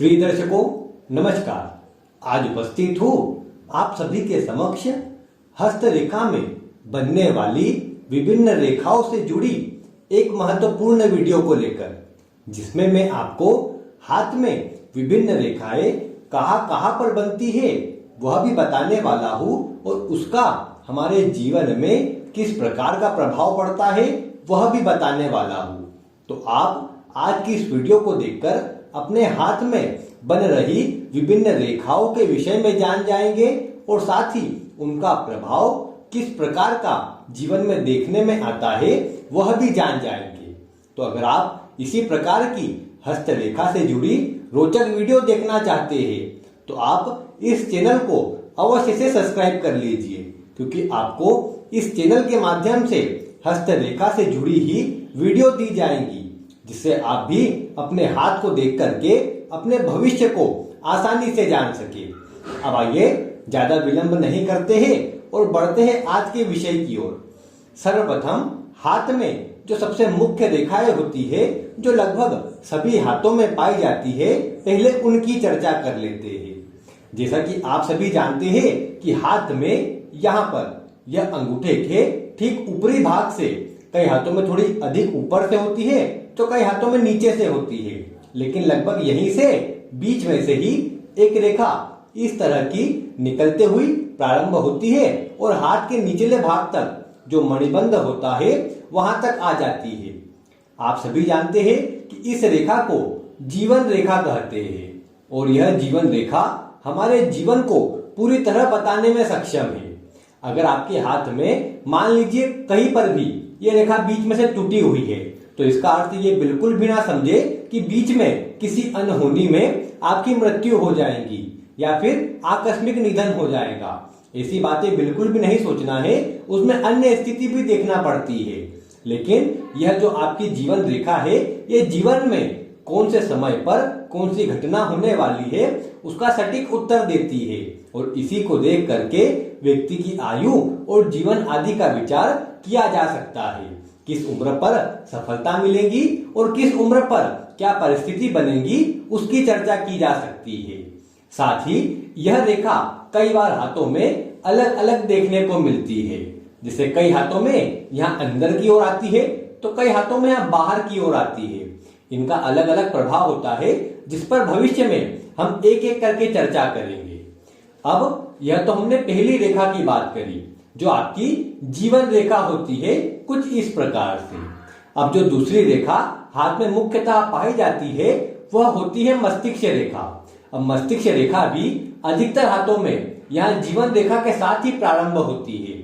प्रिय दर्शकों नमस्कार। आज उपस्थित हूँ आप सभी के समक्ष हस्तरेखा में बनने वाली विभिन्न रेखाओं से जुड़ी एक महत्वपूर्ण वीडियो को लेकर, जिसमें मैं आपको हाथ में विभिन्न रेखाएं कहाँ कहाँ पर बनती है वह भी बताने वाला हूँ और उसका हमारे जीवन में किस प्रकार का प्रभाव पड़ता है वह भी बताने वाला हूँ। तो आप आज की इस वीडियो को देखकर अपने हाथ में बन रही विभिन्न रेखाओं के विषय में जान जाएंगे और साथ ही उनका प्रभाव किस प्रकार का जीवन में देखने में आता है वह भी जान जाएंगे। तो अगर आप इसी प्रकार की हस्तरेखा से जुड़ी रोचक वीडियो देखना चाहते हैं तो आप इस चैनल को अवश्य से सब्सक्राइब कर लीजिए, क्योंकि आपको इस चैनल के माध्यम से हस्तरेखा से जुड़ी ही वीडियो दी जाएंगी, जिससे आप भी अपने हाथ को देख करके अपने भविष्य को आसानी से जान सके। अब आइए ज्यादा विलंब नहीं करते हैं और बढ़ते हैं आज के विषय की ओर। सर्वप्रथम हाथ में जो सबसे मुख्य रेखाएं होती है, जो लगभग सभी हाथों में पाई जाती है, पहले उनकी चर्चा कर लेते हैं। जैसा कि आप सभी जानते हैं कि हाथ में यहाँ पर यह अंगूठे के ठीक ऊपरी भाग से कई हाथों में थोड़ी अधिक ऊपर से होती है तो कई हाथों में नीचे से होती है, लेकिन लगभग यहीं से बीच में से ही एक रेखा इस तरह की निकलते हुई प्रारंभ होती है और हाथ के निचले भाग तक जो मणिबंध होता है वहां तक आ जाती है। आप सभी जानते हैं कि इस रेखा को जीवन रेखा कहते हैं और यह जीवन रेखा हमारे जीवन को पूरी तरह बताने में सक्षम है। अगर आपके हाथ में मान लीजिए कहीं पर भी ये रेखा बीच में से टूटी हुई है तो इसका अर्थ ये बिल्कुल भी ना समझे कि बीच में किसी अनहोनी में आपकी मृत्यु हो जाएगी या फिर आकस्मिक निधन हो जाएगा। ऐसी बातें बिल्कुल भी नहीं सोचना है, उसमें अन्य स्थिति भी देखना पड़ती है। लेकिन यह जो आपकी जीवन रेखा है, ये जीवन में कौन से समय पर कौन सी घटना होने वाली है उसका सटीक उत्तर देती है और इसी को देख करके व्यक्ति की आयु और जीवन आदि का विचार किया जा सकता है। किस उम्र पर सफलता मिलेगी और किस उम्र पर क्या परिस्थिति बनेगी उसकी चर्चा की जा सकती है। साथ ही यह रेखा कई बार हाथों में अलग अलग देखने को मिलती है, जैसे कई हाथों में यहाँ अंदर की ओर आती है तो कई हाथों में यहाँ बाहर की ओर आती है। इनका अलग अलग प्रभाव होता है जिस पर भविष्य में हम एक एक करके चर्चा करेंगे। अब यह तो हमने पहली रेखा की बात करी जो आपकी जीवन रेखा होती है कुछ इस प्रकार से। अब जो दूसरी रेखा हाथ में मुख्यतः पाई जाती है वह होती है मस्तिष्क रेखा। अब मस्तिष्क रेखा भी अधिकतर हाथों में यहाँ जीवन रेखा के साथ ही प्रारंभ होती है,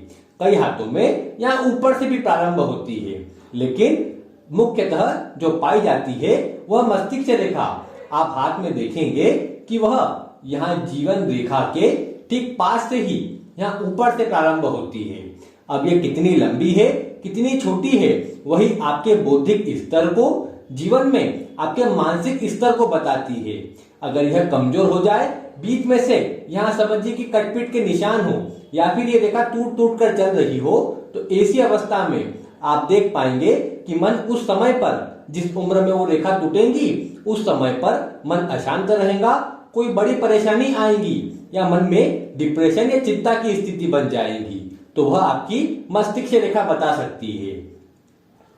कई हाथों में यहाँ ऊपर से भी प्रारंभ होती है, लेकिन मुख्यतः जो पाई जाती है वह मस्तिष्क रेखा। आप हाथ में देखेंगे कि वह यहाँ जीवन रेखा के ठीक पास से ही यहाँ ऊपर से प्रारंभ होती है। अब ये कितनी लंबी है कितनी छोटी है वही आपके बौद्धिक स्तर को, जीवन में आपके मानसिक स्तर को बताती है। अगर यह कमजोर हो जाए, बीच में से यहाँ समझिए कि कटपीट के निशान हो या फिर ये रेखा टूट टूट कर चल रही हो, तो ऐसी अवस्था में आप देख पाएंगे कि मन उस समय पर, जिस उम्र में वो रेखा टूटेंगी उस समय पर मन अशांत रहेगा, कोई बड़ी परेशानी आएगी या मन में डिप्रेशन या चिंता की स्थिति बन जाएगी, तो वह आपकी मस्तिष्क रेखा बता सकती है।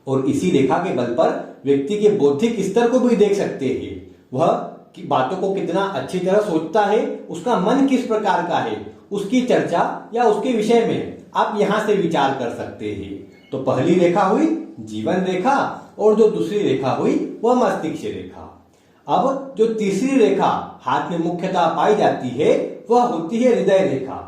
और इसी रेखा के बल पर व्यक्ति के बौद्धिक स्तर को भी देख सकते हैं। वह कि बातों को कितना अच्छी तरह सोचता है, उसका मन किस प्रकार का है, उसकी चर्चा या उसके विषय में आप यहाँ से विचार कर सकते हैं। तो पहली रेखा हुई जीवन रेखा और जो दूसरी रेखा हुई वह मस्तिष्क रेखा। अब जो तीसरी रेखा हाथ में मुख्यतः पाई जाती है वह होती है हृदय रेखा।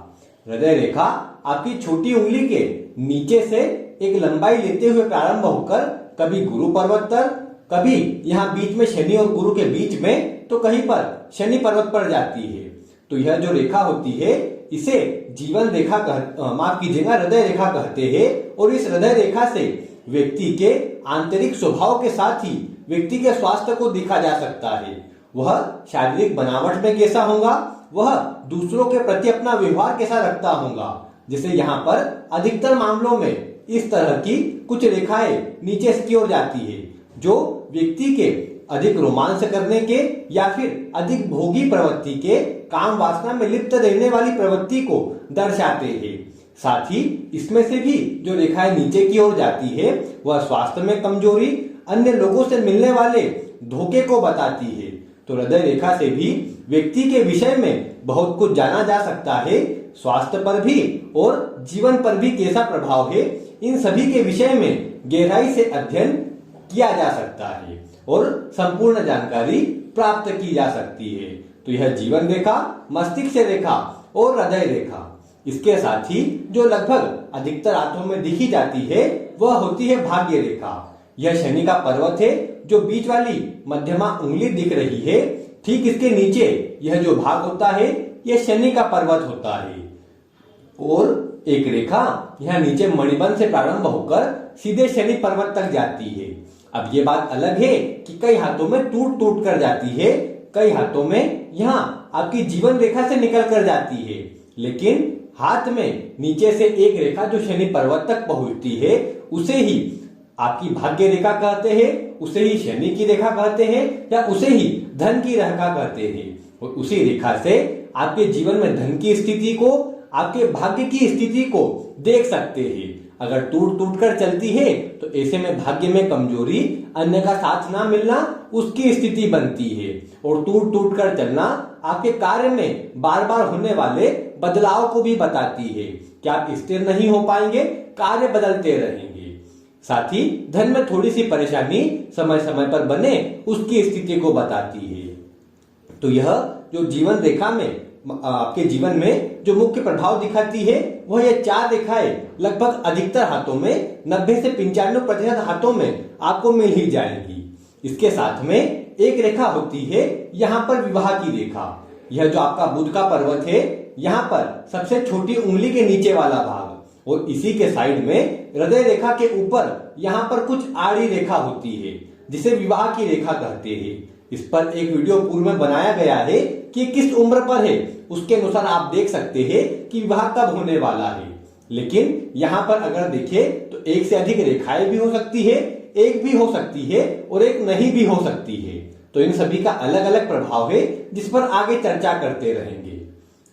हृदय रेखा आपकी छोटी उंगली के नीचे से एक लंबाई लेते हुए प्रारंभ होकर कभी गुरु पर्वत पर, कभी यहाँ बीच में शनि और गुरु के बीच में, तो कहीं पर शनि पर्वत पर जाती है। तो यह जो रेखा होती है इसे जीवन रेखा माफ कीजिएगा हृदय रेखा कहते हैं। और इस हृदय रेखा से व्यक्ति के आंतरिक स्वभाव के साथ ही व्यक्ति के स्वास्थ्य को देखा जा सकता है। वह शारीरिक बनावट में कैसा होगा, वह दूसरों के प्रति अपना व्यवहार कैसा रखता होगा। जैसे यहाँ पर अधिकतर मामलों में इस तरह की कुछ रेखाएं नीचे की ओर जाती है जो व्यक्ति के अधिक रोमांस करने के या फिर अधिक भोगी प्रवृत्ति के, काम वासना में लिप्त रहने वाली प्रवृत्ति को दर्शाते हैं। साथ ही इसमें से भी जो रेखाएं नीचे की ओर जाती है वह स्वास्थ्य में कमजोरी, अन्य लोगों से मिलने वाले धोखे को बताती है। तो हृदय रेखा से भी व्यक्ति के विषय में बहुत कुछ जाना जा सकता है, स्वास्थ्य पर भी और जीवन पर भी कैसा प्रभाव है, इन सभी के विषय में गहराई से अध्ययन किया जा सकता है और संपूर्ण जानकारी प्राप्त की जा सकती है। तो यह जीवन रेखा, मस्तिष्क रेखा और हृदय रेखा, इसके साथ ही जो लगभग अधिकतर हाथों में दिखी जाती है वह होती है भाग्य रेखा। यह शनि का पर्वत है, जो बीच वाली मध्यमा उंगली दिख रही है, ठीक इसके नीचे यह जो भाग होता है यह शनि का पर्वत होता है। और एक रेखा यहाँ नीचे मणिबंध से प्रारंभ होकर सीधे शनि पर्वत तक जाती है। अब ये बात अलग है कि कई हाथों में टूट टूट कर जाती है, कई हाथों में यहाँ आपकी जीवन रेखा से निकल कर जाती है, लेकिन हाथ में नीचे से एक रेखा जो शनि पर्वत तक पहुंचती है उसे ही आपकी भाग्य रेखा कहते हैं, उसे ही शनि की रेखा कहते हैं या उसे ही धन की रेखा कहते हैं। और उसी रेखा से आपके जीवन में धन की स्थिति को, आपके भाग्य की स्थिति को देख सकते हैं। अगर टूट टूट कर चलती है तो ऐसे में भाग्य में कमजोरी, अन्य का साथ ना मिलना उसकी स्थिति बनती है। और टूट टूट कर चलना आपके कार्य में बार बार होने वाले बदलाव को भी बताती है कि आप स्थिर नहीं हो पाएंगे, कार्य बदलते रहेंगे। साथ ही धन में थोड़ी सी परेशानी समय समय पर बने उसकी स्थिति को बताती है। तो यह जो जीवन रेखा में आपके जीवन में जो मुख्य प्रभाव दिखाती है वह ये चार रेखाएं लगभग अधिकतर हाथों में 90 से 95% हाथों में आपको मिल ही जाएगी। इसके साथ में एक रेखा होती है यहाँ पर विवाह की रेखा। यह जो आपका बुध का पर्वत है, यहाँ पर सबसे छोटी उंगली के नीचे वाला भाग और इसी के साइड में हृदय रेखा के ऊपर यहाँ पर कुछ आड़ी रेखा होती है जिसे विवाह की रेखा कहते हैं। इस पर एक वीडियो पूर्व में बनाया गया है कि किस उम्र पर है, उसके अनुसार आप देख सकते हैं कि विवाह कब होने वाला है। लेकिन यहाँ पर अगर देखें तो एक से अधिक रेखाएं भी हो सकती है, एक भी हो सकती है और एक नहीं भी हो सकती है। तो इन सभी का अलग अलग प्रभाव है जिस पर आगे चर्चा करते रहेंगे।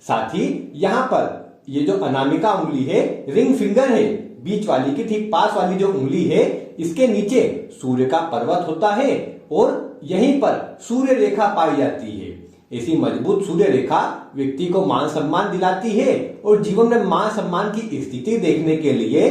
साथ ही यहाँ पर ये जो अनामिका उंगली है, रिंग फिंगर है, बीच वाली की ठीक पास वाली जो उंगली है, इसके नीचे सूर्य का पर्वत होता है और यहीं पर सूर्य रेखा पाई जाती है। ऐसी मजबूत सूर्य रेखा व्यक्ति को मान सम्मान दिलाती है और जीवन में मान सम्मान की स्थिति देखने के लिए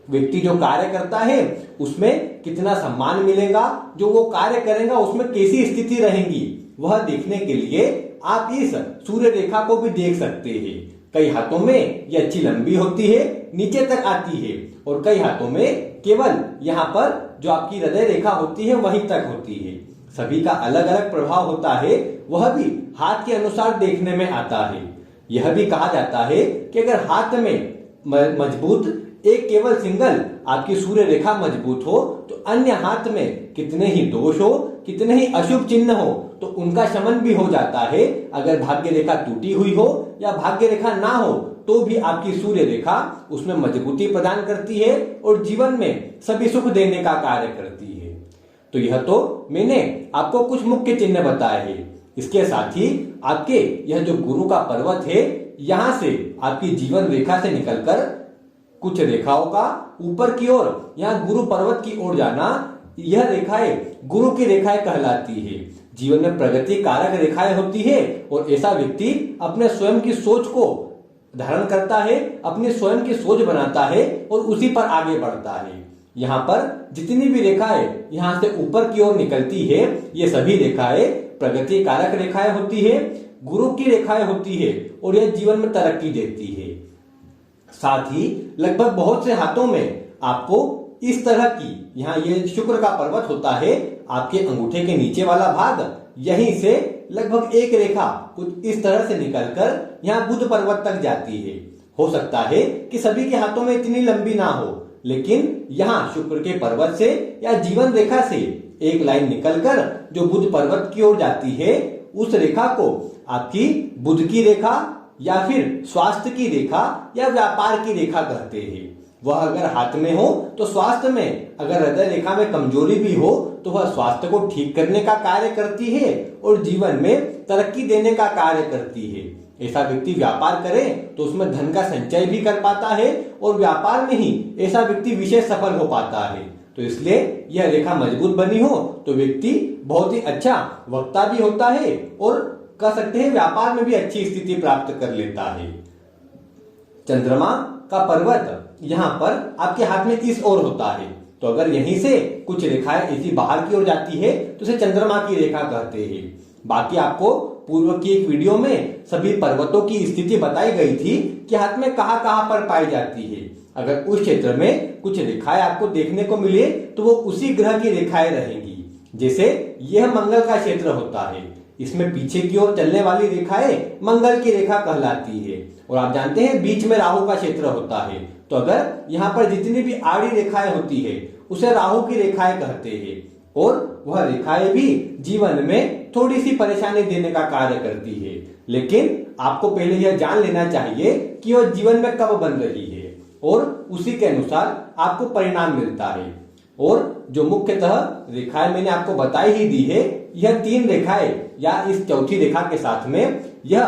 व्यक्ति जो कार्य करता है उसमें कितना सम्मान मिलेगा, जो वो कार्य करेगा उसमें कैसी स्थिति रहेगी, वह देखने के लिए आप इस सूर्य रेखा को भी देख सकते हैं। कई हाथों में ये अच्छी लंबी होती है, नीचे तक आती है और कई हाथों में केवल यहाँ पर जो आपकी हृदय रेखा होती है वहीं तक होती है। सभी का अलग अलग प्रभाव होता है, वह भी हाथ के अनुसार देखने में आता है। यह भी कहा जाता है कि अगर हाथ में मजबूत एक केवल सिंगल आपकी सूर्य रेखा मजबूत हो तो अन्य हाथ में कितने ही दोष हो, कितने ही अशुभ चिन्ह हो तो उनका शमन भी हो जाता है। अगर भाग्य रेखा टूटी हुई हो या भाग्य रेखा ना हो तो भी आपकी सूर्य रेखा उसमें मजबूती प्रदान करती है और जीवन में सभी सुख देने का कार्य करती है। तो यह तो मैंने आपको कुछ मुख्य चिन्ह बताए हैं। इसके साथ ही आपके यह जो गुरु का पर्वत है, यहाँ से आपकी जीवन रेखा से निकलकर कुछ रेखाओं का ऊपर की ओर यहाँ गुरु पर्वत की ओर जाना, यह रेखाएं गुरु की रेखाएं कहलाती है। जीवन में प्रगति कारक रेखाएं होती है और ऐसा व्यक्ति अपने स्वयं की सोच को धारण करता है, अपनी स्वयं की सोच बनाता है और उसी पर आगे बढ़ता है। यहाँ पर जितनी भी रेखाएं यहाँ से ऊपर की ओर निकलती है, ये सभी रेखाएं प्रगति कारक रेखाएं होती है, गुरु की रेखाएं होती है और यह जीवन में तरक्की देती है। साथ ही लगभग बहुत से हाथों में आपको इस तरह की, यहाँ ये शुक्र का पर्वत होता है, आपके अंगूठे के नीचे वाला भाग, यहीं से लगभग एक रेखा कुछ इस तरह से निकलकर यहाँ बुध पर्वत तक जाती है। हो सकता है कि सभी के हाथों में इतनी लंबी ना हो, लेकिन यहाँ शुक्र के पर्वत से या जीवन रेखा से एक लाइन निकलकर जो बुध पर्वत की ओर जाती है, उस रेखा को आपकी बुध की रेखा या फिर स्वास्थ्य की रेखा या व्यापार की रेखा कहते हैं। वह अगर हाथ में हो तो स्वास्थ्य में, अगर हृदय रेखा में कमजोरी भी हो तो वह स्वास्थ्य को ठीक करने का कार्य करती है और जीवन में तरक्की देने का कार्य करती है। ऐसा व्यक्ति व्यापार करे तो उसमें धन का संचय भी कर पाता है और व्यापार में ही ऐसा व्यक्ति विशेष सफल हो पाता है। तो इसलिए यह रेखा मजबूत बनी हो तो व्यक्ति बहुत ही अच्छा वक्ता भी होता है और कह सकते हैं व्यापार में भी अच्छी स्थिति प्राप्त कर लेता है। चंद्रमा का पर्वत यहाँ पर आपके हाथ में इस ओर होता है, तो अगर यहीं से कुछ रेखाएं ऐसी बाहर की ओर जाती है तो उसे चंद्रमा की रेखा कहते हैं। बाकी आपको पूर्व की एक वीडियो में सभी पर्वतों की स्थिति बताई गई थी कि हाथ में कहाँ कहाँ पर पाई जाती है। अगर उस क्षेत्र में कुछ रेखाएं आपको देखने को मिले तो वो उसी ग्रह की रेखाएं रहेंगी। जैसे यह मंगल का क्षेत्र होता है, इसमें पीछे की ओर चलने वाली रेखाएं मंगल की रेखा कहलाती है। और आप जानते हैं बीच में राहु का क्षेत्र होता है, तो अगर यहाँ पर जितनी भी आड़ी रेखाएं होती है उसे राहु की रेखाएं कहते हैं। और वह रेखाएं भी जीवन में थोड़ी सी परेशानी देने का कार्य करती है, लेकिन आपको पहले यह जान लेना चाहिए कि वह जीवन में कब बन रही है और उसी के अनुसार आपको परिणाम मिलता है। और जो मुख्यतः रेखाएं मैंने आपको बताई ही दी है, यह 3 रेखाएं या इस चौथी रेखा के साथ में यह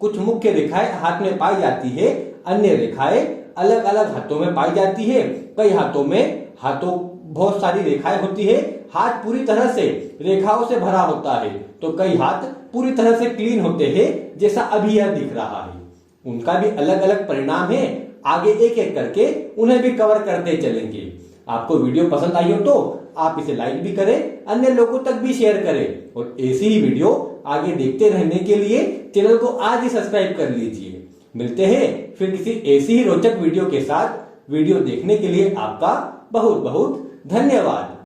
कुछ मुख्य रेखाएं हाथ में पाई जाती है। अन्य रेखाएं अलग अलग हाथों में पाई जाती है। कई हाथों बहुत सारी रेखाएं होती है, हाथ पूरी तरह से रेखाओं से भरा होता है, तो कई हाथ पूरी तरह से क्लीन होते हैं जैसा अभी यह दिख रहा है। उनका भी अलग अलग परिणाम है, आगे एक एक करके उन्हें भी कवर करते चलेंगे। आपको वीडियो पसंद आई हो तो आप इसे लाइक भी करें, अन्य लोगों तक भी शेयर करें और ऐसी ही वीडियो आगे देखते रहने के लिए चैनल को आज ही सब्सक्राइब कर लीजिए। मिलते हैं फिर किसी ऐसी ही रोचक वीडियो के साथ। वीडियो देखने के लिए आपका बहुत बहुत धन्यवाद।